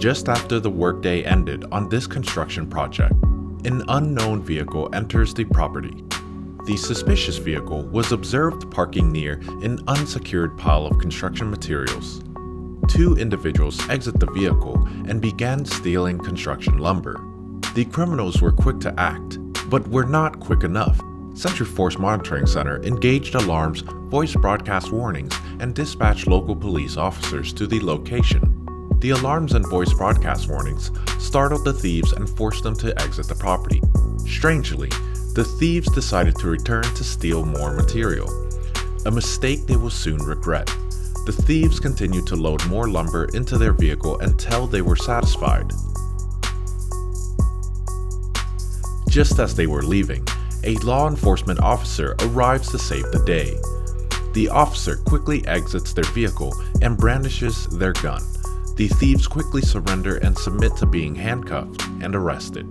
Just after the workday ended on this construction project, an unknown vehicle enters the property. The suspicious vehicle was observed parking near an unsecured pile of construction materials. Two individuals exit the vehicle and began stealing construction lumber. The criminals were quick to act, but were not quick enough. SentriForce Monitoring Center engaged alarms, voice broadcast warnings, and dispatched local police officers to the location. The alarms and voice broadcast warnings startled the thieves and forced them to exit the property. Strangely, the thieves decided to return to steal more material, a mistake they will soon regret. The thieves continued to load more lumber into their vehicle until they were satisfied. Just as they were leaving, a law enforcement officer arrives to save the day. The officer quickly exits their vehicle and brandishes their gun. The thieves quickly surrender and submit to being handcuffed and arrested.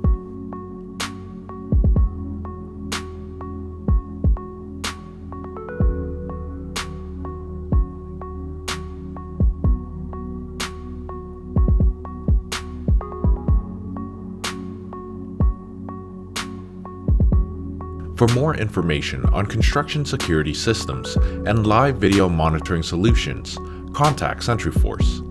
For more information on construction security systems and live video monitoring solutions, contact SentriForce.